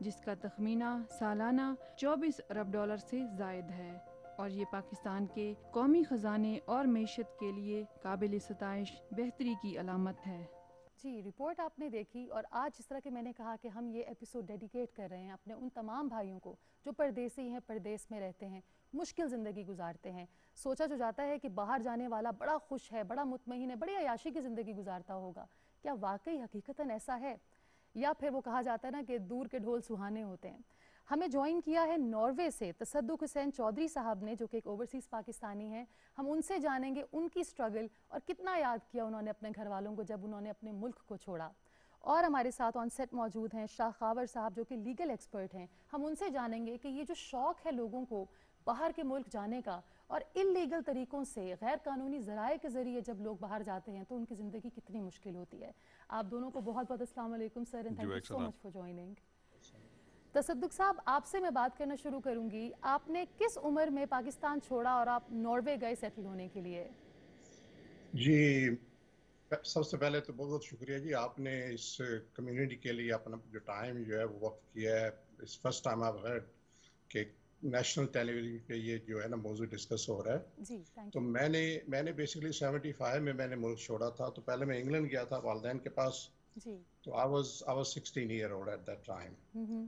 جس کا تخمینہ سالانہ 24 ارب ڈالر سے زائد ہے، اور یہ پاکستان کے قومی خزانے اور معیشت کے لیے قابل ستائش بہتری کی علامت ہے۔ جی، رپورٹ آپ نے دیکھی، اور آج جس طرح کہ میں نے کہا کہ ہم یہ ایپیسوڈ ڈیڈیکیٹ کر رہے ہیں اپنے ان تمام بھائیوں کو جو پردیسی ہیں، پردیس میں رہتے ہیں، مشکل زندگی گزارتے ہیں۔ سوچا جو جاتا ہے کہ باہر جانے والا بڑا خوش ہے، بڑا مطمئن ہے، بڑی عیاشی کی زندگی گزارتا ہوگا، کیا واقعی حقیقتاً ایسا ہے؟ یا پھر وہ کہا جاتا ہے نا کہ دور کے ڈھول سہانے ہوتے ہیں۔ ہمیں جوائن کیا ہے ناروے سے تصدق حسین چودھری صاحب نے، جو کہ ایک اوورسیز پاکستانی ہیں۔ ہم ان سے جانیں گے ان کی سٹرگل اور کتنا یاد کیا انہوں نے اپنے گھر والوں کو جب انہوں نے اپنے ملک کو چھوڑا۔ اور ہمارے ساتھ آن سیٹ موجود ہیں شاہ خاور صاحب، جو کہ لیگل ایکسپرٹ ہیں۔ ہم ان سے جانیں گے کہ یہ جو شوق ہے لوگوں کو باہر کے ملک جانے کا، اور انلیگل طریقوں سے، غیر قانونی ذرائع کے ذریعے جب لوگ باہر جاتے ہیں تو ان کی زندگی کتنی مشکل ہوتی ہے۔ آپ دونوں کو بہت بہت السلام علیکم sir, and thank you so much for joining. Tasadduq صاحب، آپ سے میں بات کرنا شروع کروں گی۔ آپ نے کس عمر میں پاکستان چھوڑا اور آپ ناروے گئے سیٹل ہونے کے لیے؟ جی، سب سے پہلے تو بہت بہت شکریہ جی، آپ نے اس کمیونٹی کے لیے اپنا جو ٹائم جو ہے وہ وقت کیا ہے۔ اس فرسٹ ٹائم آپ ہرڈ کہ نیشنل ٹیلی ویژن پہ یہ جو ہے نا موضوع ڈسکس ہو رہا ہے۔ جی تھینک تو یو۔ میں نے بیسیکلی 75 میں میں نے ملک چھوڑا تھا، تو پہلے میں انگلینڈ گیا تھا والدین کے پاس۔ جی تو I was 16 year old at that time۔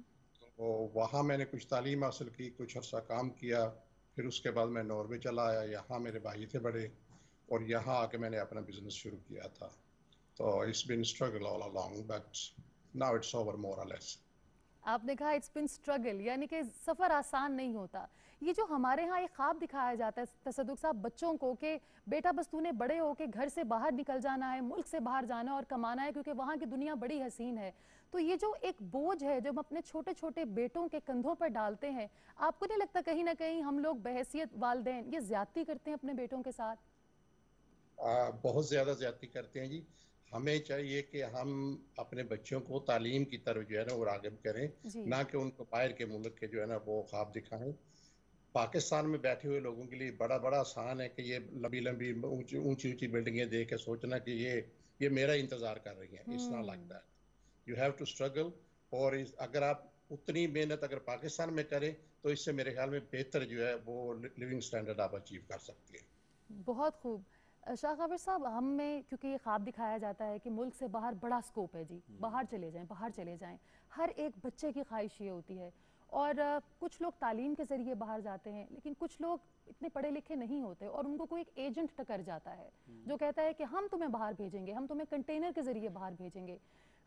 تو وہاں میں نے کچھ تعلیم حاصل کی، کچھ عرصہ کام کیا، پھر اس کے بعد میں ناروے چلا آیا۔ یہاں میرے بھائی تھے بڑے، اور یہاں آ کے میں نے اپنا بزنس شروع کیا تھا۔ تو it's been struggle all along, but now it's over more or less۔ آپ نے کہا اٹس بن اسٹرگل، یعنی کہ سفر آسان نہیں ہوتا۔ یہ جو ہمارے ہاں ایک خواب دکھایا جاتا ہے تصدق صاحب بچوں کو کہ بیٹا بس تو نے بڑے ہو کے گھر سے باہر نکل جانا ہے، ملک سے باہر جانا ہے اور کمانا ہے، کیونکہ وہاں کی دنیا بڑی حسین ہے۔ تو یہ جو ایک بوجھ ہے جو ہم اپنے چھوٹے چھوٹے بیٹوں کے کندھوں پر ڈالتے ہیں، آپ کو نہیں لگتا کہیں نہ کہیں ہم لوگ بحیثیت والدین یہ زیادتی کرتے ہیں اپنے بیٹوں کے ساتھ؟ بہت زیادہ زیادتی کرتے ہیں جی۔ ہمیں چاہیے کہ ہم اپنے بچوں کو تعلیم کی طرف جو ہے نا وہ راغب کریں، جی نہ کہ ان کو باہر کے ملک کے جو ہے نا وہ خواب دکھائیں۔ پاکستان میں بیٹھے ہوئے لوگوں کے لیے بڑا آسان ہے کہ یہ لمبی لمبی اونچی بلڈنگیں دیکھ کے سوچنا کہ یہ میرا انتظار کر رہی ہیں۔ It's not like that. You have to struggle۔ اور اگر آپ اتنی محنت اگر پاکستان میں کریں تو اس سے میرے خیال میں بہتر جو ہے وہ لیونگ سٹینڈرڈ آپ اچیو کر سکتے ہیں۔ بہت خوب۔ شاہ خاور صاحب، ہم میں کیونکہ یہ خواب دکھایا جاتا ہے کہ ملک سے باہر بڑا سکوپ ہے جی، باہر چلے جائیں، باہر چلے جائیں، ہر ایک بچے کی خواہش یہ ہوتی ہے۔ اور کچھ لوگ تعلیم کے ذریعے باہر جاتے ہیں، لیکن کچھ لوگ اتنے پڑھے لکھے نہیں ہوتے اور ان کو کوئی ایک ایجنٹ ٹکر جاتا ہے جو کہتا ہے کہ ہم تمہیں باہر بھیجیں گے، ہم تمہیں کنٹینر کے ذریعے باہر بھیجیں گے۔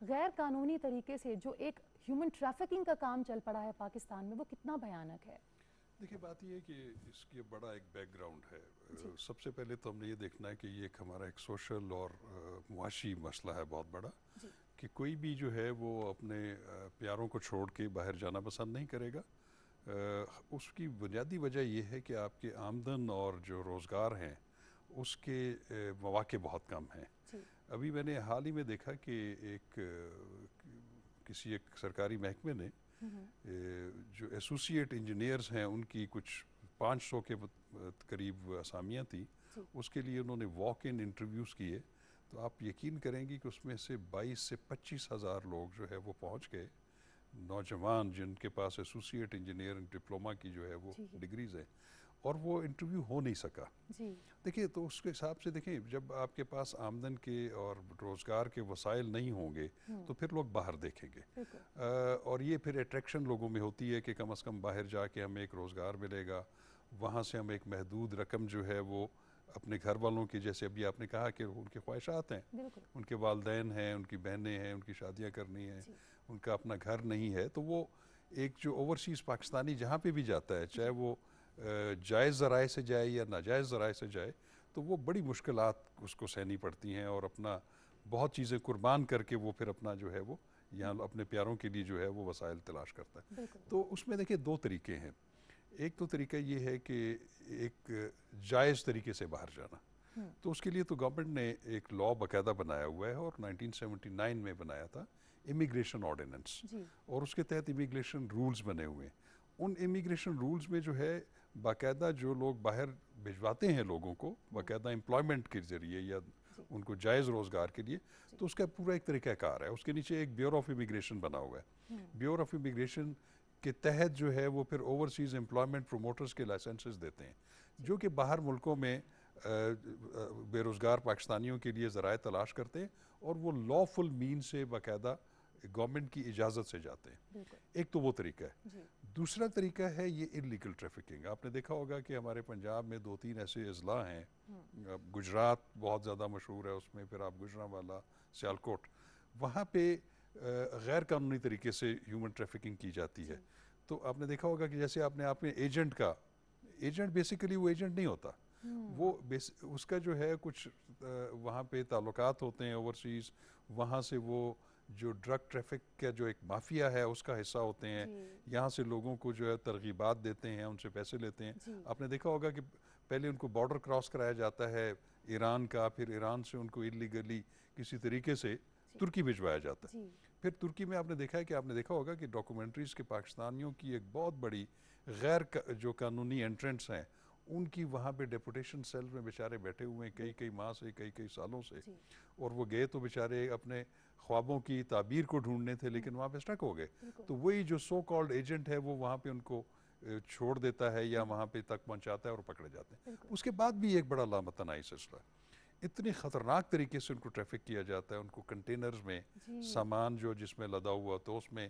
غیر قانونی طریقے سے جو ایک ہیومن ٹریفکنگ کا کام چل پڑا ہے پاکستان میں، وہ کتنا بھیانک ہے؟ دیکھیے، بات یہ ہے کہ اس کی بڑا ایک بیک گراؤنڈ ہے۔ سب سے پہلے تو ہم نے یہ دیکھنا ہے کہ یہ ایک ہمارا ایک سوشل اور معاشی مسئلہ ہے بہت بڑا، کہ کوئی بھی جو ہے وہ اپنے پیاروں کو چھوڑ کے باہر جانا پسند نہیں کرے گا۔ اس کی بنیادی وجہ یہ ہے کہ آپ کے آمدن اور جو روزگار ہیں اس کے مواقع بہت کم ہیں۔ ابھی میں نے حال ہی میں دیکھا کہ کسی ایک سرکاری محکمے نے جو ایسوسیٹ انجینئرز ہیں ان کی کچھ 500 کے قریب اسامیاں تھیں، اس کے لیے انہوں نے واک ان انٹرویوز کیے، تو آپ یقین کریں گی کہ اس میں سے 22 سے 25 ہزار لوگ جو ہے وہ پہنچ گئے، نوجوان جن کے پاس ایسوسیٹ انجینئرنگ ڈپلوما کی جو ہے وہ ڈگریز ہیں، اور وہ انٹرویو ہو نہیں سکا۔ دیکھیے، تو اس کے حساب سے دیکھیں، جب آپ کے پاس آمدن کے اور روزگار کے وسائل نہیں ہوں گے تو پھر لوگ باہر دیکھیں گے، اور یہ پھر اٹریکشن لوگوں میں ہوتی ہے کہ کم از کم باہر جا کے ہمیں ایک روزگار ملے گا، وہاں سے ہم ایک محدود رقم جو ہے وہ اپنے گھر والوں کی، جیسے ابھی آپ نے کہا کہ ان کے خواہشات ہیں، ان کے والدین ہیں، ان کی بہنیں ہیں، ان کی شادیاں کرنی ہیں، ان کا اپنا گھر نہیں ہے، تو وہ ایک جو اوورسیز پاکستانی جہاں پہ بھی جاتا ہے، چاہے وہ جائز ذرائع سے جائے یا ناجائز ذرائع سے جائے، تو وہ بڑی مشکلات اس کو سہنی پڑتی ہیں، اور اپنا بہت چیزیں قربان کر کے وہ پھر اپنا جو ہے وہ یہاں اپنے پیاروں کے لیے جو ہے وہ وسائل تلاش کرتا ہے۔ تو اس میں دیکھیں 2 طریقے ہیں۔ ایک تو طریقہ یہ ہے کہ ایک جائز طریقے سے باہر جانا، تو اس کے لیے تو گورنمنٹ نے ایک لاء باقاعدہ بنایا ہوا ہے، اور 1979 میں بنایا تھا، امیگریشن آرڈیننس، اور اس کے تحت امیگریشن رولز بنے ہوئے ہیں۔ ان امیگریشن رولز میں جو ہے باقاعدہ جو لوگ باہر بھجواتے ہیں لوگوں کو باقاعدہ امپلائمنٹ کے ذریعے یا ان کو جائز روزگار کے لیے. تو اس کا پورا ایک طریقہ کار ہے. اس کے نیچے ایک بیورو آف امیگریشن بنا ہوا ہے. بیورو آف امیگریشن کے تحت جو ہے وہ پھر اوورسیز امپلائمنٹ پروموٹرز کے لائسنسز دیتے ہیں جو کہ باہر ملکوں میں بے روزگار پاکستانیوں کے لیے ذرائع تلاش کرتے ہیں اور وہ لافل مین سے باقاعدہ گورنمنٹ کی اجازت سے جاتے ہیں. ایک تو وہ طریقہ ہے. دوسرا طریقہ ہے یہ انلیگل ٹریفکنگ. آپ نے دیکھا ہوگا کہ ہمارے پنجاب میں 2-3 ایسے اضلاع ہیں. گجرات بہت زیادہ مشہور ہے, اس میں پھر آپ گجرانوالہ, سیالکوٹ, وہاں پہ غیر قانونی طریقے سے ہیومن ٹریفکنگ کی جاتی ہے. تو آپ نے دیکھا ہوگا کہ جیسے آپ نے ایجنٹ کا, ایجنٹ بیسیکلی وہ ایجنٹ نہیں ہوتا, وہ اس کا جو ہے کچھ وہاں پہ تعلقات ہوتے ہیں اوورسیز, وہاں سے وہ جو ڈرگ ٹریفک کا جو ایک مافیا ہے اس کا حصہ ہوتے ہیں. یہاں سے لوگوں کو جو ہے ترغیبات دیتے ہیں, ان سے پیسے لیتے ہیں. آپ نے دیکھا ہوگا کہ پہلے ان کو بارڈر کراس کرایا جاتا ہے ایران کا, پھر ایران سے ان کو ایلیگلی کسی طریقے سے ترکی بھجوایا جاتا ہے. پھر ترکی میں آپ نے دیکھا ہوگا کہ ڈاکومنٹریز کے پاکستانیوں کی ایک بہت بڑی غیر جو قانونی انٹرنٹس ہیں ان کی وہاں پہ ڈیپوٹیشن سیل میں بیچارے بیٹھے ہوئے ہیں کئی ماہ سے, کئی سالوں سے, اور وہ گئے تو بیچارے اپنے خوابوں کی تعبیر کو ڈھونڈنے تھے لیکن وہاں پہ اسٹک ہو گئے. تو وہی جو سو کالڈ ایجنٹ ہے وہ وہاں پہ ان کو چھوڑ دیتا ہے یا وہاں پہ تک پہنچاتا ہے اور پکڑے جاتے ہیں. اس کے بعد بھی ایک بڑا لامتنائی سلسلہ ہے. اتنی خطرناک طریقے سے ان کو ٹریفک کیا جاتا ہے, ان کو کنٹینرز میں سامان جو جس میں لدا ہوا تو اس میں,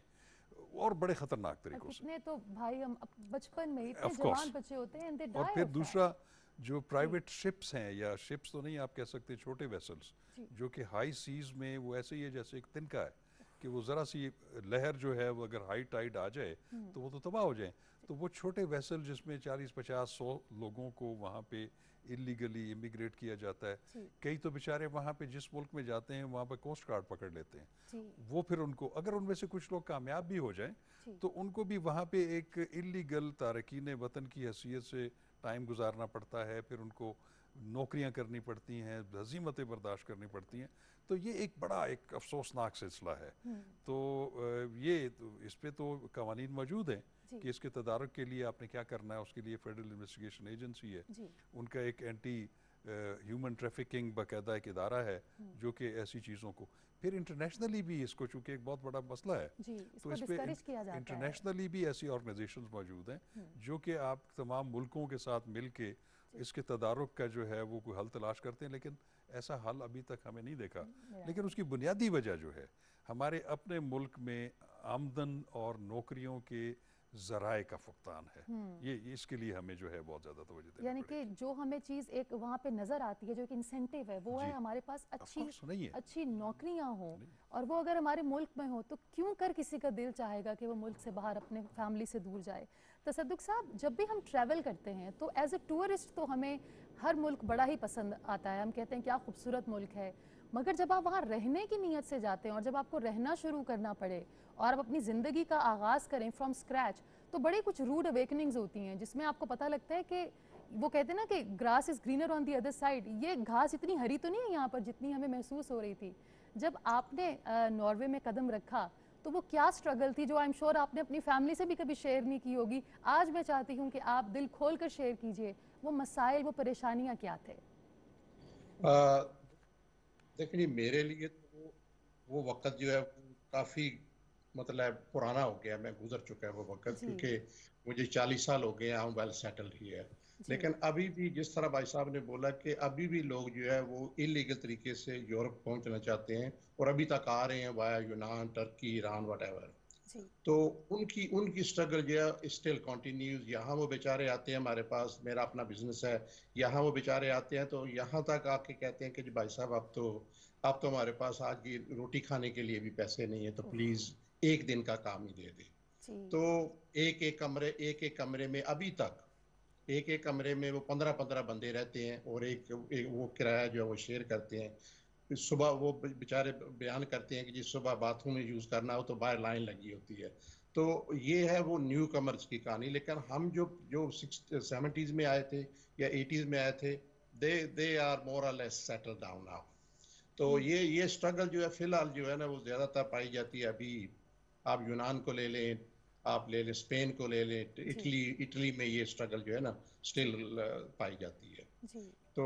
اور بڑے خطرناک طریقوں سے. کتنے تو بھائی ہم بچپن میں اتنے جوان بچے ہوتے ہیں. اور پھر دوسرا جو پرائیویٹ شپس ہیں, یا شپس تو نہیں آپ کہہ سکتے, چھوٹے ویسلز جو کہ ہائی سیز میں وہ ایسے ہی ہے جیسے ایک تنکا ہے کہ وہ ذرا سی لہر جو ہے وہ اگر ہائی ٹائیڈ آ جائے تو وہ تو تباہ ہو جائیں. تو وہ چھوٹے ویسل جس میں 40-50-100 لوگوں کو وہاں پہ انلیگلی امیگریٹ کیا جاتا ہے. کئی تو بیچارے وہاں پہ جس ملک میں جاتے ہیں وہاں پہ کوسٹ گارڈ پکڑ لیتے ہیں. وہ پھر ان کو, اگر ان میں سے کچھ لوگ کامیاب بھی ہو جائیں تو ان کو بھی وہاں پہ ایک انلیگل تارکین وطن کی حیثیت سے ٹائم گزارنا پڑتا ہے. پھر ان کو نوکریاں کرنی پڑتی ہیں, ہزیمتیں برداشت کرنی پڑتی ہیں. تو یہ ایک بڑا ایک افسوسناک سلسلہ ہے. تو یہ اس پہ تو قوانین موجود ہیں کہ اس کے تدارک کے لیے آپ نے کیا کرنا ہے. اس کے لیے فیڈرل انویسٹیگیشن ایجنسی ہے, ان کا ایک اینٹی ہیومن ٹریفکنگ باقاعدہ ایک ادارہ ہے جو کہ ایسی چیزوں کو, پھر انٹرنیشنلی بھی اس کو چونکہ ایک بہت بڑا مسئلہ ہے تو اس پہ انٹرنیشنلی بھی ایسی آرگنائزیشنز موجود ہیں جو کہ آپ تمام ملکوں کے ساتھ مل کے اس کے تدارک کا جو ہے وہ کوئی حل تلاش کرتے ہیں. لیکن ایسا حل ابھی تک ہمیں نہیں دیکھا. لیکن اس کی بنیادی وجہ جو ہے ہمارے اپنے ملک میں آمدن اور نوکریوں کے ذرائع کا فقدان ہے. یہ اس کے لیے ہمیں جو ہے بہت زیادہ توجہ دینی یعنی کہ جو ہمیں چیز ایک وہاں پہ نظر آتی ہے جو ایک انسینٹیو ہے وہ ہے ہمارے پاس اچھی نوکریاں ہوں, اور وہ اگر ہمارے ملک میں ہو تو کیوں کر کسی کا دل چاہے گا کہ وہ ملک سے باہر اپنے فیملی سے دور جائے. تصدق صاحب, جب بھی ہم ٹریول کرتے ہیں تو ایز اے ٹورسٹ تو ہمیں ہر ملک بڑا ہی پسند آتا ہے. ہم کہتے ہیں کیا خوبصورت ملک ہے, مگر جب آپ وہاں رہنے کی نیت سے جاتے ہیں اور جب آپ کو رہنا شروع کرنا پڑے اور آپ اپنی زندگی کا آغاز کریں فرام اسکریچ, تو بڑی کچھ روڈ اویکننگز ہوتی ہیں جس میں آپ کو پتہ لگتا ہے کہ وہ کہتے ہیں نا کہ grass is greener on the other side, یہ گھاس اتنی ہری تو نہیں ہے یہاں پر جتنی ہمیں محسوس ہو رہی تھی. جب آپ نے ناروے میں قدم رکھا تو وہ کیا سٹرگل تھی جو آئی ایم شور آپ نے اپنی فیملی سے بھی کبھی شیئر نہیں کی ہوگی. آج میں چاہتی ہوں کہ آپ دل کھول کر شیئر کیجئے وہ مسائل, وہ پریشانیاں کیا تھے. دیکھیں میرے لیے تو وہ وقت جو ہے کافی مطلب پرانا ہو گیا, میں گزر چکا ہے وہ وقت, کیونکہ مجھے 40 سال ہو گئے, ہوں ویل سیٹلڈ ہی ہے. لیکن ابھی بھی جس طرح بھائی صاحب نے بولا کہ ابھی بھی لوگ جو ہے وہ انلیگل طریقے سے یورپ پہنچنا چاہتے ہیں اور ابھی تک آ رہے ہیں وایا یونان, ٹرکی, ایران, واٹ ایور. تو ان کی اسٹرگل جو ہے اسٹل کنٹینیوز. یہاں وہ بیچارے آتے ہیں ہمارے پاس, میرا اپنا بزنس ہے, یہاں وہ بیچارے آتے ہیں تو یہاں تک آ کے کہتے ہیں کہ جی بھائی صاحب اب تو ہمارے پاس آج کی روٹی کھانے کے لیے بھی پیسے نہیں ہیں, تو پلیز ایک دن کا کام ہی دے دیں. تو ایک کمرے میں ابھی تک ایک کمرے میں وہ 15 بندے رہتے ہیں اور ایک وہ کرایہ جو ہے وہ شیئر کرتے ہیں. صبح وہ بیچارے بیان کرتے ہیں کہ جی صبح باتھ روم میں یوز کرنا ہو تو باہر لائن لگی ہوتی ہے. تو یہ ہے وہ نیو کمرز کی کہانی. لیکن ہم جو 70s میں آئے تھے یا 80s میں آئے تھے, they are more or less settled down now. تو یہ اسٹرگل جو ہے فی الحال جو ہے نا وہ زیادہ تر پائی جاتی ہے. ابھی آپ یونان کو لے لیں, آپ لے لیں اسپین کو لے لیں, اٹلی میں یہ اسٹرگل جو ہے نا اسٹل پائی جاتی ہے. تو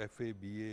FA BA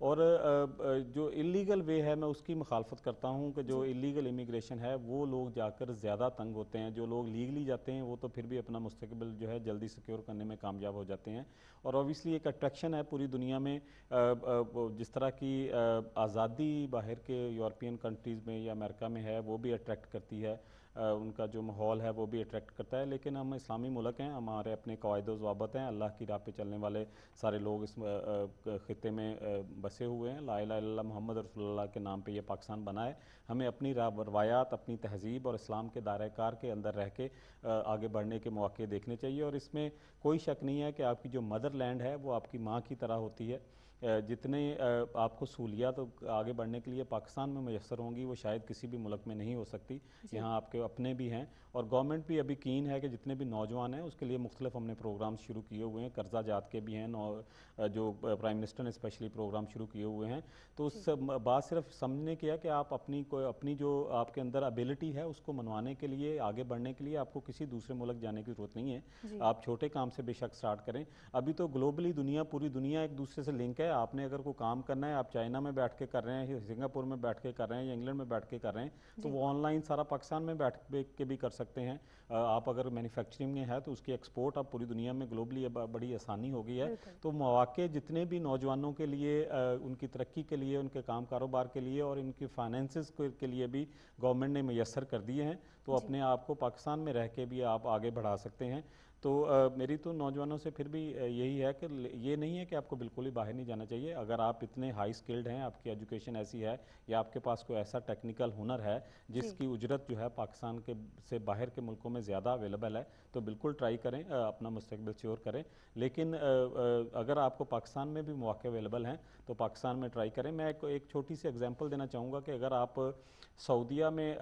اور جو اللیگل وے ہے میں اس کی مخالفت کرتا ہوں کہ جو اللیگل امیگریشن ہے وہ لوگ جا کر زیادہ تنگ ہوتے ہیں. جو لوگ لیگلی جاتے ہیں وہ تو پھر بھی اپنا مستقبل جو ہے جلدی سیکیور کرنے میں کامیاب ہو جاتے ہیں. اور اوبیسلی ایک اٹریکشن ہے پوری دنیا میں, جس طرح کی آزادی باہر کے یورپین کنٹریز میں یا امریکہ میں ہے وہ بھی اٹریکٹ کرتی ہے, ان کا جو ماحول ہے وہ بھی اٹریکٹ کرتا ہے. لیکن ہم اسلامی ملک ہیں, ہمارے اپنے قواعد و ضوابط ہیں, اللہ کی راہ پہ چلنے والے سارے لوگ اس خطے میں بسے ہوئے ہیں. لا الہ الا اللہ محمد رسول اللہ کے نام پہ یہ پاکستان بنا ہے. ہمیں اپنی روایات, اپنی تہذیب اور اسلام کے دائرہ کار کے اندر رہ کے آگے بڑھنے کے مواقع دیکھنے چاہیے. اور اس میں کوئی شک نہیں ہے کہ آپ کی جو مدر لینڈ ہے وہ آپ کی ماں کی طرح ہوتی ہے. جتنے آپ کو سہولیات آگے بڑھنے کے لیے پاکستان میں میسر ہوں گی وہ شاید کسی بھی ملک میں نہیں ہو سکتی. یہاں آپ کے اپنے بھی ہیں اور گورنمنٹ بھی ابھی کین ہے کہ جتنے بھی نوجوان ہیں اس کے لیے مختلف ہم نے پروگرام شروع کیے ہوئے ہیں. قرضہ جات کے بھی ہیں, جو پرائم منسٹر نے اسپیشلی پروگرام شروع کیے ہوئے ہیں. تو اس بات صرف سمجھنے کی ہے کہ آپ اپنی جو آپ کے اندر ابیلٹی ہے اس کو منوانے کے لیے, آگے بڑھنے کے لیے آپ کو کسی دوسرے ملک جانے کی ضرورت نہیں ہے. آپ چھوٹے کام سے بے شک سٹارٹ کریں. ابھی تو گلوبلی پوری دنیا ایک دوسرے سے لنک ہے. آپ نے اگر کوئی کام کرنا ہے, آپ چائنا میں بیٹھ کے کر رہے ہیں, سنگاپور میں بیٹھ کے کر رہے ہیں یا انگلینڈ میں بیٹھ کے کر رہے ہیں, تو وہ آن لائن سارا پاکستان میں بیٹھ کے بھی کر سکتے ہیں. آپ اگر مینوفیکچرنگ میں ہے تو اس کی ایکسپورٹ اب پوری دنیا میں گلوبلی بڑی آسانی ہو گئی ہے. تو مواقع جتنے بھی نوجوانوں کے لیے, ان کی ترقی کے لیے, ان کے کام کاروبار کے لیے اور ان کی فائنینسز کے لیے بھی گورنمنٹ نے میسر کر دیے ہیں. تو اپنے آپ کو پاکستان میں رہ کے بھی آپ آگے بڑھا سکتے ہیں. تو میری تو نوجوانوں سے پھر بھی یہی ہے کہ یہ نہیں ہے کہ آپ کو بالکل ہی باہر نہیں جانا چاہیے. اگر آپ اتنے ہائی اسکلڈ ہیں, آپ کی ایجوکیشن ایسی ہے یا آپ کے پاس کوئی ایسا ٹیکنیکل ہنر ہے جس کی اجرت جو ہے پاکستان سے باہر کے ملکوں میں زیادہ اویلیبل ہے, تو بالکل ٹرائی کریں, اپنا مستقبل سیور کریں. لیکن اگر آپ کو پاکستان میں بھی مواقع اویلیبل ہیں تو پاکستان میں ٹرائی کریں. میں ایک چھوٹی سی اگزامپل دینا چاہوں گا کہ اگر آپ سعودیہ میں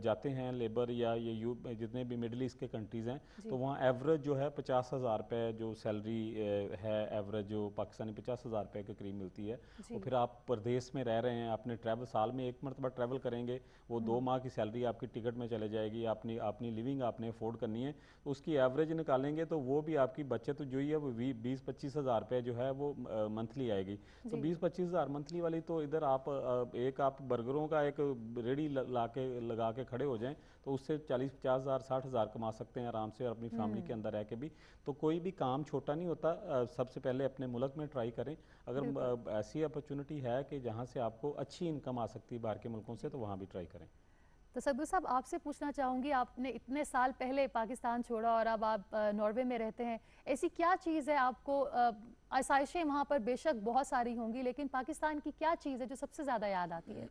جاتے ہیں لیبر یا یہ جتنے بھی مڈل ایسٹ کے کنٹریز ہیں, تو وہاں ایوریج جو ہے 50,000 روپے جو سیلری ہے, ایوریج جو پاکستانی 50,000 روپے کے قریب ملتی ہے. اور پھر آپ پردیس میں رہ رہے ہیں, اپنے ٹریول سال میں ایک مرتبہ ٹریول کریں گے, وہ 2 ماہ کی سیلری آپ کی ٹکٹ میں چلے جائے گی. اپنی لیونگ آپ نے افورڈ کرنی ہے, اس کی ایوریج نکالیں گے تو وہ بھی آپ کی بچت جو ہے وہ 20-25 ہزار روپے جو ہے وہ منتھلی آئے گی. تو 20-25 ہزار منتھلی والی, تو ادھر آپ برگروں کا ایک ریڈی لگا کے کھڑے ہو جائیں تو اس سے 40-50 ہزار 60 ہزار کما سکتے ہیں آرام سے, اور اپنی فیملی کے اندر رہ کے بھی. تو کوئی بھی کام چھوٹا نہیں ہوتا. سب سے پہلے اپنے ملک میں ٹرائی کریں. اگر ایسی اپرچونٹی ہے کہ جہاں سے آپ کو اچھی انکم آ سکتی ہے باہر کے ملکوں سے, تو وہاں بھی ٹرائی کریں. تصدق صاحب, آپ سے پوچھنا چاہوں گی, آپ نے اتنے سال پہلے پاکستان چھوڑا اور اب آپ ناروے میں رہتے ہیں, ایسی کیا چیز ہے آپ کو, آسائشیں وہاں پر بے شک بہت ساری ہوں گی, لیکن پاکستان کی کیا چیز ہے جو سب سے زیادہ یاد آتی ہے؟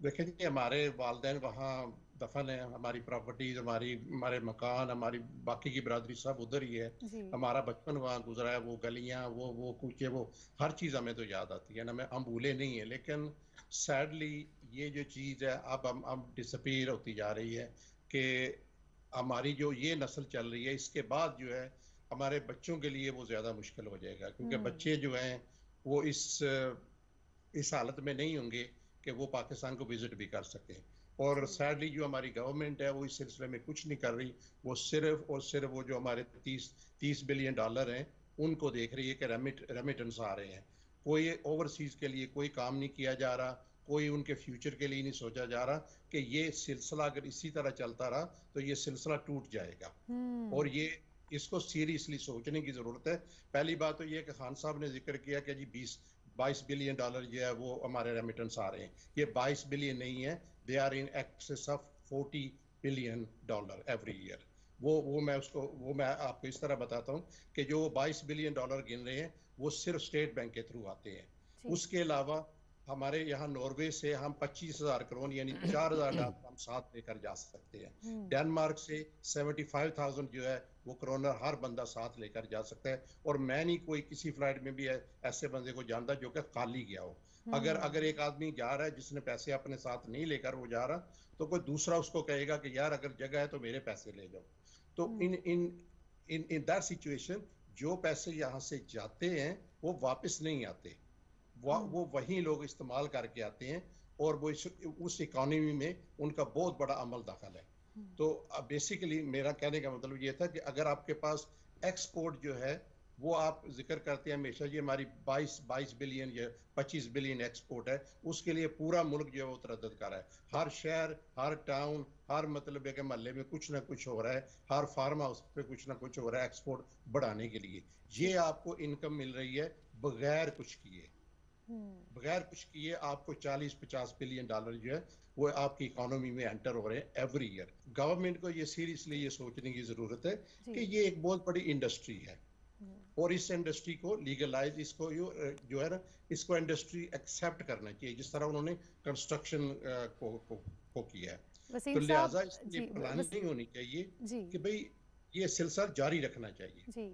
دیکھیں جی, ہمارے والدین وہاں دفن ہیں, ہماری پراپرٹیز, ہمارے مکان, ہماری باقی کی برادری سب ادھر ہی ہے. ہمارا بچپن وہاں گزرا ہے, وہ گلیاں, وہ کوچے, وہ ہر چیز ہمیں تو یاد آتی ہے نا, ہم بھولے نہیں ہیں. لیکن سیڈلی یہ جو چیز ہے اب ڈسپیئر ہوتی جا رہی ہے کہ ہماری جو یہ نسل چل رہی ہے, اس کے بعد جو ہے ہمارے بچوں کے لیے وہ زیادہ مشکل ہو جائے گا, کیونکہ بچے جو ہیں وہ اس حالت میں نہیں ہوں گے کہ وہ پاکستان کو وزٹ بھی کر سکیں. اور سیڈلی جو ہماری گورنمنٹ ہے وہ اس سلسلے میں کچھ نہیں کر رہی. وہ صرف اور صرف وہ جو ہمارے 30 بلین ڈالر ہیں ان کو دیکھ رہی ہے کہ ریمیٹنس آ رہے ہیں. کوئی اوورسیز کے لیے کوئی کام نہیں کیا جا رہا, کوئی ان کے فیوچر کے لیے نہیں سوچا جا رہا کہ یہ سلسلہ اگر اسی طرح چلتا رہا تو یہ سلسلہ ٹوٹ جائے گا. اور اس کو سیریسلی سوچنے کی ضرورت ہے. پہلی بات تو یہ کہ خان صاحب نے ذکر کیا کہ جی 22 بلین ڈالر جو ہے وہ ہمارے ریمیٹنس آ رہے ہیں. یہ 22 بلین نہیں ہے, they are in excess of 40 billion dollar every year. وہ میں آپ کو اس طرح بتاتا ہوں کہ جو 22 بلین ڈالر گن رہے ہیں وہ صرف اسٹیٹ بینک کے تھرو آتے ہیں. اس کے علاوہ ہمارے یہاں ناروے سے ہم 25,000 کرون یعنی 4,000 ڈالر ہم ساتھ لے کر جا سکتے ہیں. ڈنمارک سے 75,000 جو ہے وہ کرونر ہر بندہ ساتھ لے کر جا سکتا ہے. اور میں نہیں کوئی کسی فلائٹ میں بھی ایسے بندے کو جانتا جو کہ خالی گیا ہو. اگر ایک آدمی جا رہا ہے جس نے پیسے اپنے ساتھ نہیں لے کر وہ جا رہا, تو کوئی دوسرا اس کو کہے گا کہ یار اگر جگہ ہے تو میرے پیسے لے جاؤ. تو ان دیٹ سچویشن جو پیسے یہاں سے جاتے ہیں وہ واپس نہیں آتے, وہ وہیں لوگ استعمال کر کے آتے ہیں, اور وہ اس اکانومی میں ان کا بہت بڑا عمل دخل ہے. تو بیسیکلی میرا کہنے کا مطلب یہ تھا کہ اگر آپ کے پاس ایکسپورٹ جو ہے وہ آپ ذکر کرتے ہیں ہمیشہ یہ ہماری 22 بلین یا 25 بلین ایکسپورٹ ہے، اس کے لیے پورا ملک جو ہے وہ تردد کر رہا ہے، ہر شہر، ہر ٹاؤن، ہر مطلب ہے کہ محلے میں کچھ نہ کچھ ہو رہا ہے، ہر فارم ہاؤس پہ کچھ نہ کچھ ہو رہا ہے ایکسپورٹ بڑھانے کے لیے. یہ آپ کو انکم مل رہی ہے بغیر کچھ کیے، بغیر کچھ کیے آپ کو 40-50 بلین ڈالر جو ہے وہ آپ کی اکانومی میں انٹر ہو رہے ہیں ایوری ایئر. گورنمنٹ کو یہ سیریسلی یہ سوچنے کی ضرورت ہے کہ یہ ایک بہت بڑی انڈسٹری ہے اور اس انڈسٹری کو لیگلائز، اس کو جو ہے نا اس کو انڈسٹری ایکسیپٹ کرنا چاہیے جس طرح انہوں نے کنسٹرکشن کو کیا ہے. وسیم تو صاحب لہٰذا اس کی جی پلاننگ ہونی چاہیے جی کہ بھئی یہ سلسلہ جاری رکھنا چاہیے. جی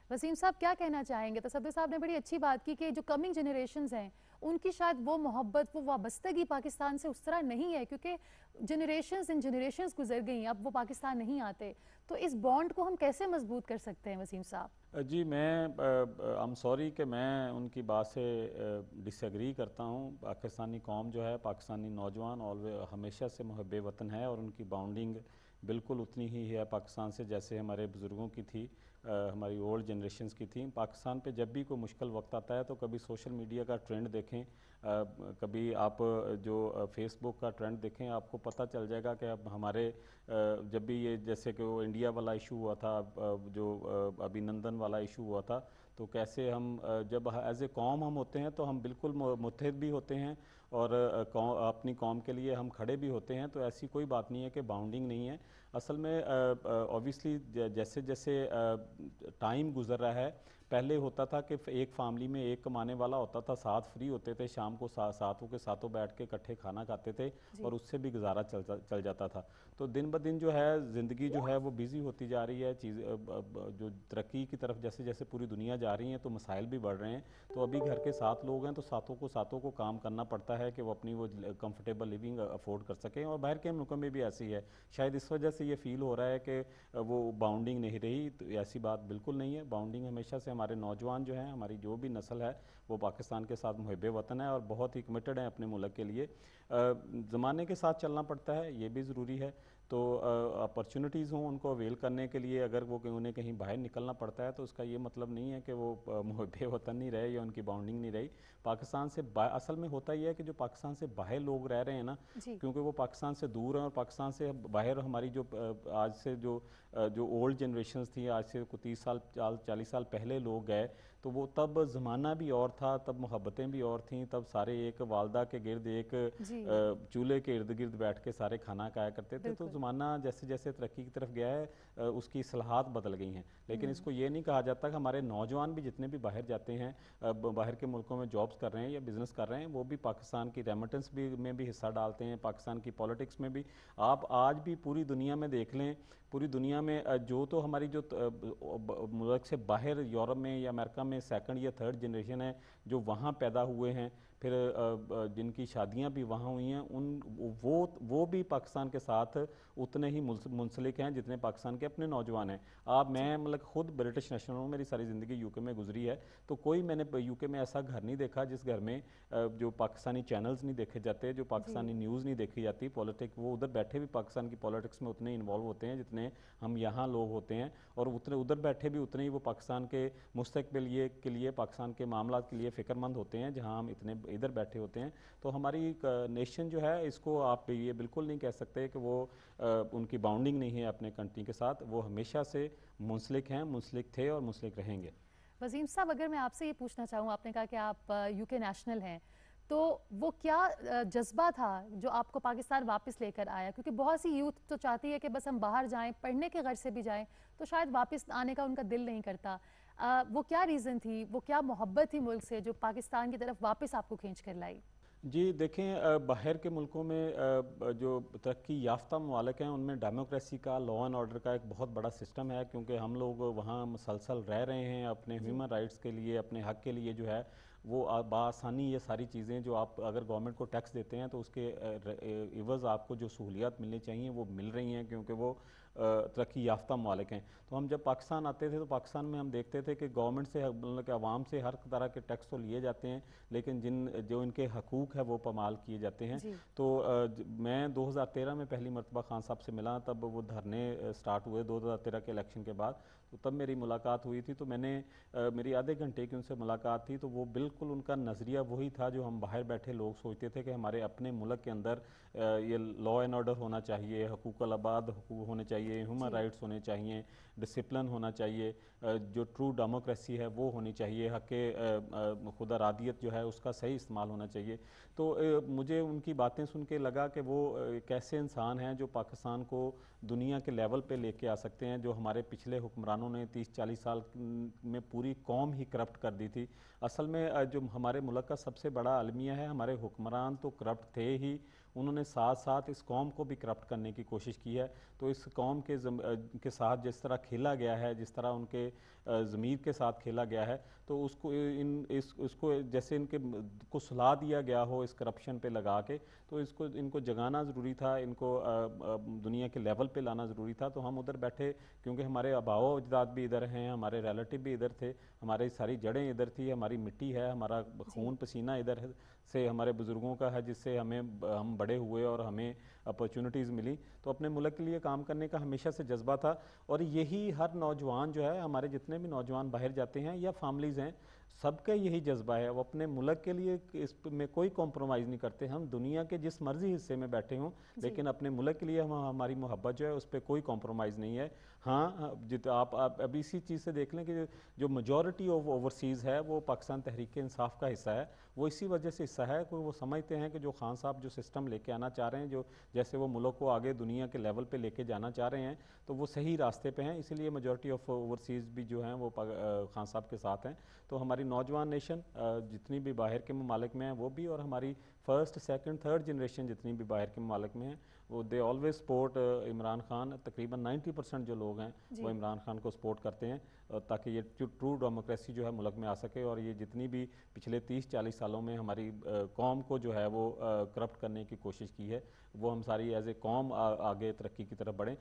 وسیم صاحب کیا کہنا چاہیں گے؟ تصدر صاحب نے بڑی اچھی بات کی کہ جو کمنگ جنریشنز ہیں ان کی شاید وہ محبت، وہ وابستگی پاکستان سے اس طرح نہیں ہے، کیونکہ جنریشنز گزر گئی ہیں، اب وہ پاکستان نہیں آتے. تو اس بانڈ کو ہم کیسے مضبوط کر سکتے ہیں وسیم صاحب؟ جی میں I'm سوری کہ میں ان کی بات سے ڈس ایگری کرتا ہوں. پاکستانی قوم جو ہے، پاکستانی نوجوان ہمیشہ سے محب وطن ہے اور ان کی باؤنڈنگ بالکل اتنی ہی ہے پاکستان سے جیسے ہمارے بزرگوں کی تھی، ہماری اولڈ جنریشنز کی تھیں. پاکستان پہ جب بھی کوئی مشکل وقت آتا ہے تو کبھی سوشل میڈیا کا ٹرینڈ دیکھیں، کبھی آپ جو فیس بک کا ٹرینڈ دیکھیں، آپ کو پتہ چل جائے گا کہ اب ہمارے جب بھی یہ جیسے کہ وہ انڈیا والا ایشو ہوا تھا، جو ابھی نندن والا ایشو ہوا تھا، تو کیسے ہم جب ایز اے قوم ہم ہوتے ہیں تو ہم بالکل متحد بھی ہوتے ہیں اور اپنی قوم کے لیے ہم کھڑے بھی ہوتے ہیں. تو ایسی کوئی بات نہیں ہے کہ باؤنڈنگ نہیں ہے. اصل میں اوبیسلی جیسے جیسے ٹائم گزر رہا ہے، پہلے ہوتا تھا کہ ایک فیملی میں ایک کمانے والا ہوتا تھا، 7 فری ہوتے تھے، شام کو ساتوں کے ساتوں بیٹھ کے اکٹھے کھانا کھاتے تھے اور اس سے بھی گزارا چل جاتا تھا. تو دن بدن جو ہے زندگی جو ہے وہ بیزی ہوتی جا رہی ہے، جو ترقی کی طرف جیسے جیسے پوری دنیا جا رہی ہیں تو مسائل بھی بڑھ رہے ہیں. تو ابھی گھر کے 7 لوگ ہیں تو ساتوں کو کام کرنا پڑتا ہے کہ وہ اپنی وہ کمفرٹیبل لیونگ افورڈ کر سکیں. اور باہر کے ملکوں میں بھی ایسی ہے، شاید اس وجہ سے یہ فیل ہو رہا ہے کہ وہ باؤنڈنگ نہیں رہی. تو ایسی بات بالکل نہیں ہے. باؤنڈنگ ہمیشہ سے ہمارے نوجوان جو ہیں، ہماری جو بھی نسل ہے وہ پاکستان کے ساتھ محب وطن ہے اور بہت ہی کمیٹڈ ہیں اپنے ملک کے لیے. زمانے کے ساتھ چلنا پڑتا ہے، یہ بھی ضروری ہے. تو اپرچونٹیز ہوں ان کو اویل کرنے کے لیے اگر وہ انہیں کہیں باہر نکلنا پڑتا ہے تو اس کا یہ مطلب نہیں ہے کہ وہ محب وطن نہیں رہے یا ان کی باؤنڈنگ نہیں رہی. پاکستان سے اصل میں ہوتا یہ ہے کہ جو پاکستان سے باہر لوگ رہ رہے ہیں نا، کیونکہ وہ پاکستان سے دور ہیں اور پاکستان سے باہر ہماری جو آج سے جو اولڈ جنریشنز تھی، آج سے 30 سال 40 سال پہلے لوگ گئے تو وہ تب زمانہ بھی اور تھا، تب محبتیں بھی اور تھیں، تب سارے ایک والدہ کے گرد ایک چولہے کے ارد گرد بیٹھ کے سارے کھانا کھایا کرتے تھے. تو زمانہ جیسے جیسے ترقی کی طرف گیا ہے اس کی اصلاحات بدل گئی ہیں. لیکن اس کو یہ نہیں کہا جاتا کہ ہمارے نوجوان بھی جتنے بھی باہر جاتے ہیں، باہر کے ملکوں میں جابز کر رہے ہیں یا بزنس کر رہے ہیں، وہ بھی پاکستان کی ریمیٹنس میں بھی حصہ ڈالتے ہیں، پاکستان کی پولیٹکس میں بھی. آپ آج بھی پوری دنیا میں دیکھ لیں، پوری دنیا میں جو تو ہماری جو ملک سے باہر یورپ میں یا امریکہ میں 2nd یا 3rd جنریشن ہے جو وہاں پیدا ہوئے ہیں، پھر جن کی شادیاں بھی وہاں ہوئی ہیں، وہ بھی پاکستان کے ساتھ اتنے ہی منسلک ہیں جتنے پاکستان کے اپنے نوجوان ہیں. میں مطلب خود برٹش نیشنل ہوں، میری ساری زندگی یو کے میں گزری ہے، تو کوئی میں نے یو کے میں ایسا گھر نہیں دیکھا جس گھر میں جو پاکستانی چینلز نہیں دیکھے جاتے، جو پاکستانی نیوز نہیں دیکھی جاتی. وہ ادھر بیٹھے بھی پاکستان کی پولیٹکس میں اتنے انوالو ہوتے ہیں جتنے ہم یہاں لوگ ہوتے ہیں، اور ادھر بیٹھے بھی اتنے ہی وہ پاکستان کے مستقبل کے لیے پاکستان کے معاملات کے لیے فکر مند ہوتے ہیں جہاں ہم اتنے ادھر بیٹھے ہوتے ہیں. تو ہماری نیشن جو ہے اس کو آپ یہ بالکل نہیں کہہ سکتے کہ وہ ان کی باؤنڈنگ نہیں ہے اپنے کنٹری کے ساتھ. وہ ہمیشہ سے منسلک ہیں، منسلک تھے اور منسلک رہیں گے. وسیم صاحب اگر میں آپ سے یہ پوچھنا چاہوں، آپ نے کہا کہ آپ یو کے نیشنل ہیں، تو وہ کیا جذبہ تھا جو آپ کو پاکستان واپس لے کر آیا؟ کیونکہ بہت سی یوتھ تو چاہتی ہے کہ بس ہم باہر جائیں، پڑھنے کے غرض سے بھی جائیں، تو شاید واپس آنے کا ان کا دل نہیں کرتا. وہ کیا ریزن تھی، وہ کیا محبت تھی ملک سے جو پاکستان کی طرف واپس آپ کو کھینچ کر لائی؟ جی دیکھیں، باہر کے ملکوں میں جو ترقی یافتہ ممالک ہیں ان میں ڈیموکریسی کا، لا اینڈ آرڈر کا ایک بہت بڑا سسٹم ہے، کیونکہ ہم لوگ وہاں مسلسل رہ رہے ہیں، اپنے ہیومن رائٹس کے لیے، اپنے حق کے لیے جو ہے وہ بآسانی یہ ساری چیزیں جو آپ اگر گورنمنٹ کو ٹیکس دیتے ہیں تو اس کے عوض آپ کو جو سہولیات ملنی چاہیے وہ مل رہی ہیں، کیونکہ وہ ترقی یافتہ ممالک ہیں. تو ہم جب پاکستان آتے تھے تو پاکستان میں ہم دیکھتے تھے کہ گورنمنٹ سے مطلب کہ عوام سے ہر طرح کے ٹیکس تو لیے جاتے ہیں، لیکن جو ان کے حقوق ہے وہ پامال کیے جاتے ہیں. تو میں 2013 میں پہلی مرتبہ خان صاحب سے ملا، تب وہ دھرنے سٹارٹ ہوئے 2013 کے الیکشن کے بعد. تو تب میری ملاقات ہوئی تھی، تو میں نے میری آدھے گھنٹے کی ان سے ملاقات تھی، تو وہ بالکل ان کا نظریہ وہی تھا جو ہم باہر بیٹھے لوگ سوچتے تھے کہ ہمارے اپنے ملک کے اندر یہ لا اینڈ آرڈر ہونا چاہیے، حقوق العباد حقوق ہونے چاہیے، ہیومن رائٹس ہونے چاہیے، ڈسپلن ہونا چاہیے، جو ٹرو ڈیموکریسی ہے وہ ہونی چاہیے، حق خود ارادیت جو ہے اس کا صحیح استعمال ہونا چاہیے. تو مجھے ان کی باتیں سن کے لگا کہ وہ ایک ایسے انسان ہیں جو پاکستان کو دنیا کے لیول پہ لے کے آ سکتے ہیں. جو ہمارے پچھلے حکمرانوں نے 30-40 سال میں پوری قوم ہی کرپٹ کر دی تھی. اصل میں جو ہمارے ملک کا سب سے بڑا المیہ ہے، ہمارے حکمران تو کرپٹ تھے ہی، انہوں نے ساتھ ساتھ اس قوم کو بھی کرپٹ کرنے کی کوشش کی ہے. تو اس قوم کے ساتھ جس طرح کھیلا گیا ہے، جس طرح ان کے ضمیر کے ساتھ کھیلا گیا ہے، تو اس کو جیسے ان کے کو سلا دیا گیا ہو اس کرپشن پہ لگا کے، تو ان کو جگانا ضروری تھا، ان کو دنیا کے لیول پہ لانا ضروری تھا. تو ہم ادھر بیٹھے، کیونکہ ہمارے آباء و اجداد بھی ادھر ہیں، ہمارے ریلیٹیو بھی ادھر تھے، ہماری ساری جڑیں ادھر تھی، ہماری مٹی ہے، ہمارا خون پسینہ ادھر سے ہمارے بزرگوں کا ہے، جس سے ہم بڑے ہوئے اور ہمیں اپرچونٹیز ملی. تو اپنے ملک کے لیے کام کرنے کا ہمیشہ سے جذبہ تھا. اور یہی ہر نوجوان جو ہے، ہمارے جتنے بھی نوجوان باہر جاتے ہیں یا فیملیز ہیں، سب کا یہی جذبہ ہے. وہ اپنے ملک کے لیے اس میں کوئی کمپرومائز نہیں کرتے. ہم دنیا کے جس مرضی حصے میں بیٹھے ہوں، لیکن اپنے ملک کے لیے ہماری محبت جو ہے اس پہ کوئی کمپرومائز نہیں ہے. ہاں، آپ اب اسی چیز سے دیکھ لیں کہ جو میجورٹی آف اوورسیز ہے وہ پاکستان تحریک انصاف کا حصہ ہے. وہ اسی وجہ سے حصہ ہے کہ وہ سمجھتے ہیں کہ جو خان صاحب جو سسٹم لے کے آنا چاہ رہے ہیں، جو جیسے وہ ملک کو آگے دنیا کے لیول پہ لے کے جانا چاہ رہے ہیں، تو وہ صحیح راستے پہ ہیں. اسی لیے میجورٹی آف اوورسیز بھی جو ہیں وہ خان صاحب کے ساتھ ہیں. تو ہماری نوجوان نیشن جتنی بھی باہر کے ممالک میں ہیں وہ بھی، اور ہماری فرسٹ سیکنڈ تھرڈ جنریشن جتنی بھی باہر کے ممالک میں ہیں، وہ they always support Imran Khan. تقریباً 90% جو لوگ ہیں وہ عمران خان کو سپورٹ کرتے ہیں، تاکہ یہ ٹرو ڈیموکریسی جو ہے ملک میں آ سکے. اور یہ جتنی بھی پچھلے 30-40 سالوں میں ہماری قوم کو جو ہے وہ کرپٹ کرنے کی کوشش کی ہے، وہ ہم ساری ایز اے قوم آگے ترقی کی طرف بڑھیں.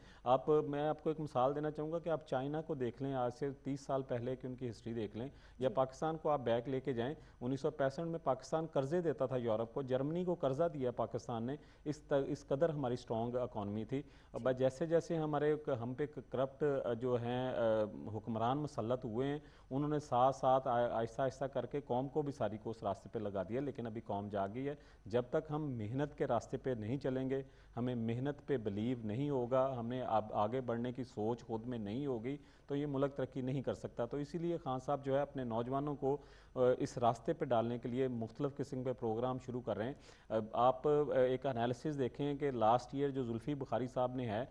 میں آپ کو ایک مثال دینا چاہوں گا کہ آپ چائنا کو دیکھ لیں، آج سے 30 سال پہلے کی ان کی ہسٹری دیکھ لیں، یا پاکستان کو آپ بیک لے کے جائیں. 1965 میں پاکستان قرضے دیتا تھا یورپ کو، جرمنی کو قرضہ دیا پاکستان نے. اس قدر ہماری اسٹرانگ اکانومی تھی. جیسے جیسے ہم پہ کرپٹ جو ہیں حکمران مسلط ہوئے ہیں، انہوں نے ساتھ ساتھ آہستہ آہستہ کر کے قوم کو بھی ساری کو اس راستے پہ لگا دیا. لیکن ابھی قوم جا گئی ہے. جب تک ہم محنت کے راستے پہ نہیں چلیں گے، ہمیں محنت پہ بلیو نہیں ہوگا، ہمیں آگے بڑھنے کی سوچ خود میں نہیں ہوگی، تو یہ ملک ترقی نہیں کر سکتا. تو اسی لیے خان صاحب جو ہے اپنے نوجوانوں کو اس راستے پہ ڈالنے کے لیے مختلف قسم کے پروگرام شروع کر رہے ہیں. آپ ایک انالیسس دیکھیں کہ لاسٹ ایئر جو زلفی بخاری صاحب نے ہے،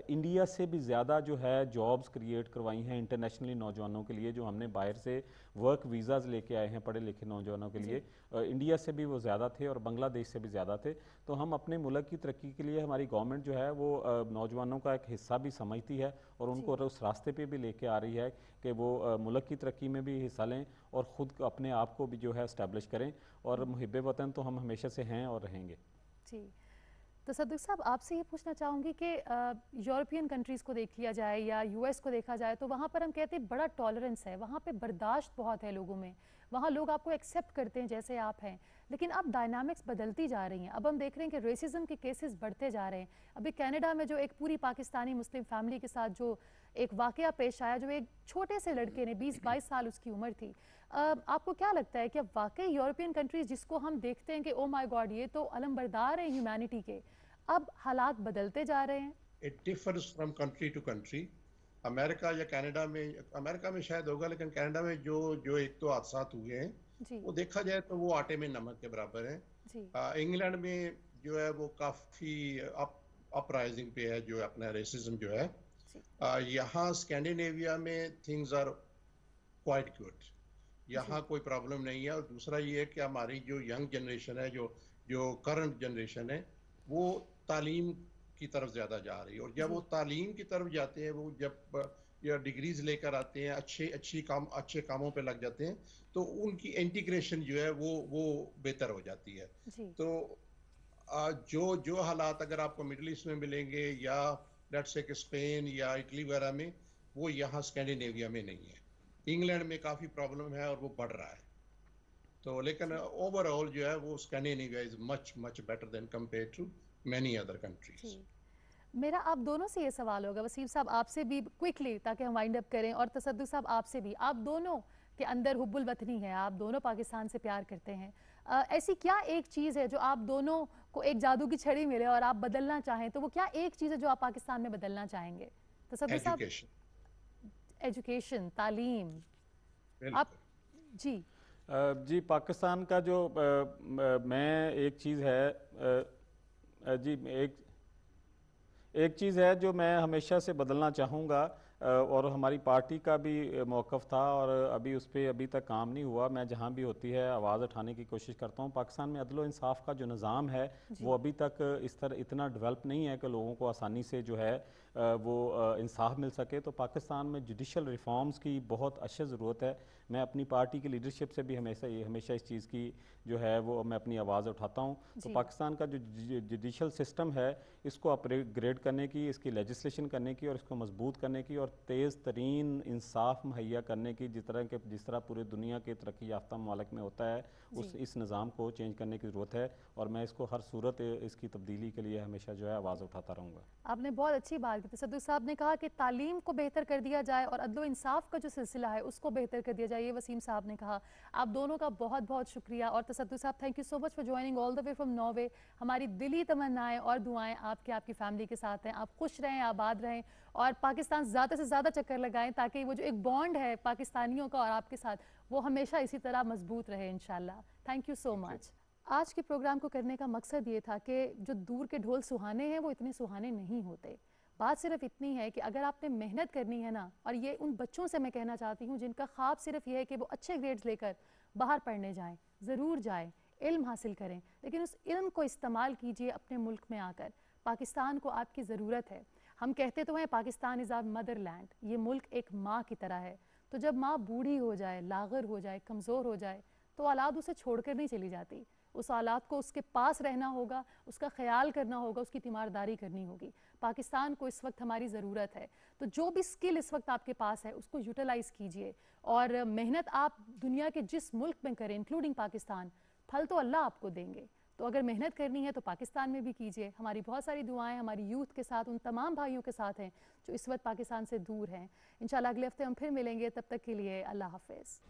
انڈیا سے بھی زیادہ جو ہے جابز کریٹ کروائی ہیں انٹرنیشنلی نوجوانوں کے لیے، جو ہم نے باہر سے ورک ویزاز لے کے آئے ہیں پڑھے لکھے نوجوانوں کے لیے. انڈیا سے بھی وہ زیادہ تھے اور بنگلہ دیش سے بھی زیادہ تھے. تو ہم اپنے ملک کی ترقی کے لیے، ہماری گورنمنٹ جو ہے وہ نوجوانوں کا ایک حصہ بھی سمجھتی ہے، اور ان کو اس راستے پہ بھی لے کے آ رہی ہے کہ وہ ملک کی ترقی میں بھی حصہ لیں اور خود اپنے آپ کو بھی جو ہے اسٹیبلش کریں. اور محب وطن تو ہم ہمیشہ سے ہیں اور رہیں گے. جی، تو صدیق صاحب آپ سے یہ پوچھنا چاہوں گی کہ یورپین کنٹریز کو دیکھ لیا جائے یا یو ایس کو دیکھا جائے، تو وہاں پر ہم کہتے ہیں بڑا ٹالرنس ہے، وہاں پہ برداشت بہت ہے لوگوں میں، وہاں لوگ آپ کو ایکسیپٹ کرتے ہیں جیسے آپ ہیں. لیکن اب ڈائنامکس بدلتی جا رہی ہیں. اب ہم دیکھ رہے ہیں کہ ریسزم کے کیسز بڑھتے جا رہے ہیں. ابھی کینیڈا میں جو ایک پوری پاکستانی مسلم فیملی کے ساتھ جو ایک واقعہ پیش آیا، جو ایک چھوٹے سے لڑکے نے 20-22 سال اس کی عمر تھی، آپ کو کیا لگتا ہے کہ اب واقعی یورپین کنٹریز جس کو ہم دیکھتے ہیں کہ او مائی گاڈ یہ تو علم بردار ہیں ہیومینٹی کے، اب حالات بدلتے جا رہے ہیں؟ It differs from country to country. امریکہ یا کینیڈا میں، امریکہ میں شاید ہوگا، لیکن کینیڈا میں جو ایک تو حادثات ہوئے ہیں وہ دیکھا جائے تو وہ آٹے میں نمک کے برابر ہیں. انگلینڈ میں جو ہے وہ کافی اپ رائزنگ پہ ہے، جو اپنا ریسزم جو ہے. یہاں اسکینڈینیویا میں تھنگز آر کوائٹ گڈ، یہاں کوئی پرابلم نہیں ہے. اور دوسرا یہ ہے کہ ہماری جو ینگ جنریشن ہے، جو کرنٹ جنریشن ہے، وہ تعلیم کی طرف زیادہ جا رہی ہے. اور جب وہ تعلیم کی طرف جاتے ہیں، وہ جب یا ڈگریز لے کر آتے ہیں, اچھے کاموں پہ لگ جاتے ہیں, تو ان کی انٹیگریشن جو ہے وہ بہتر ہو جاتی ہے. تو جو حالات اگر آپ کو مڈل ایسٹ میں ملیں گے یا لیٹس سے کہ اسپین یا اٹلی وغیرہ میں, وہ یہاں اسکینڈینیویا میں نہیں ہے. انگلینڈ میں کافی پرابلم ہے اور وہ بڑھ رہا ہے. تو لیکن اوور آل جو ہے وہ Scandinavia is much better than compare to many other countries. میرا آپ دونوں سے یہ سوال ہوگا, وسیم صاحب آپ سے بھی کوئکلی تاکہ ہم وائنڈ اپ کریں, اور تصدق صاحب آپ سے بھی. آپ دونوں کے اندر حب الوطنی ہے, آپ دونوں پاکستان سے پیار کرتے ہیں. ایسی کیا ایک چیز ہے جو آپ دونوں کو ایک جادو کی چھڑی ملے اور آپ بدلنا چاہیں, تو وہ کیا ایک چیز ہے جو آپ پاکستان میں بدلنا چاہیں گے؟ تصدق صاحب. ایجوکیشن, تعلیم. آپ جی جی پاکستان کا جو میں ایک چیز ہے جی ایک چیز ہے جو میں ہمیشہ سے بدلنا چاہوں گا, اور ہماری پارٹی کا بھی موقف تھا اور اس پہ ابھی تک کام نہیں ہوا. میں جہاں بھی ہوتی ہے آواز اٹھانے کی کوشش کرتا ہوں. پاکستان میں عدل و انصاف کا جو نظام ہے وہ ابھی تک اس طرح اتنا ڈیولپ نہیں ہے کہ لوگوں کو آسانی سے جو ہے وہ انصاف مل سکے. تو پاکستان میں جوڈیشل ریفارمز کی بہت اشد ضرورت ہے. میں اپنی پارٹی کی لیڈرشپ سے بھی ہمیشہ اس چیز کی جو ہے وہ میں اپنی آواز اٹھاتا ہوں. تو پاکستان کا جو جوڈیشل سسٹم ہے اس کو اپ گریڈ کرنے کی, اس کی لیجسلیشن کرنے کی اور اس کو مضبوط کرنے کی اور تیز ترین انصاف مہیا کرنے کی, جس طرح پورے دنیا کے ترقی یافتہ ممالک میں ہوتا ہے, اس نظام کو چینج کرنے کی ضرورت ہے. اور میں اس کو ہر صورت اس کی تبدیلی کے لیے ہمیشہ جو ہے آواز اٹھاتا رہوں گا. آپ نے بہت اچھی بات کی. تصدق صاحب نے کہا کہ تعلیم کو بہتر کر دیا جائے اور عدل و انصاف کا جو سلسلہ ہے اس کو بہتر کر دیا جائے, یہ وسیم صاحب نے کہا. آپ دونوں کا بہت بہت شکریہ. اور تصدق صاحب thank you so much for joining all the way from Norway. ہماری دلی تمنائیں اور دعائیں آپ کی فیملی کے ساتھ ہیں. آپ خوش رہیں, آباد رہیں اور پاکستان زیادہ سے زیادہ چکر لگائیں تاکہ وہ جو ایک بانڈ ہے پاکستانیوں کا اور آپ کے ساتھ وہ ہمیشہ اسی طرح مضبوط رہے انشاءاللہ. تھینک یو سو مچ. آج کے پروگرام کو کرنے کا مقصد یہ تھا کہ جو دور کے ڈھول سہانے ہیں وہ اتنے سہانے نہیں ہوتے. بات صرف اتنی ہے کہ اگر آپ نے محنت کرنی ہے نا, اور یہ ان بچوں سے میں کہنا چاہتی ہوں جن کا خواب صرف یہ ہے کہ وہ اچھے گریڈز لے کر باہر پڑھنے جائیں, ضرور جائیں, علم حاصل کریں, لیکن اس علم کو استعمال کیجئے اپنے ملک میں آ کر. پاکستان کو آپ کی ضرورت ہے. ہم کہتے تو ہیں پاکستان از آور مدر لینڈ, یہ ملک ایک ماں کی طرح ہے. تو جب ماں بوڑھی ہو جائے, لاغر ہو جائے, کمزور ہو جائے, تو اولاد اسے چھوڑ کر نہیں چلی جاتی. اس اولاد کو اس کے پاس رہنا ہوگا, اس کا خیال کرنا ہوگا, اس کی تیمارداری کرنی ہوگی. پاکستان کو اس وقت ہماری ضرورت ہے. تو جو بھی سکل اس وقت آپ کے پاس ہے اس کو یوٹیلائز کیجئے, اور محنت آپ دنیا کے جس ملک میں کریں انکلوڈنگ پاکستان, پھل تو اللہ آپ کو دیں گے. تو اگر محنت کرنی ہے تو پاکستان میں بھی کیجئے. ہماری بہت ساری دعائیں ہماری یوتھ کے ساتھ, ان تمام بھائیوں کے ساتھ ہیں جو اس وقت پاکستان سے دور ہیں. انشاءاللہ اگلے ہفتے ہم پھر ملیں گے, تب تک کے لیے اللہ حافظ.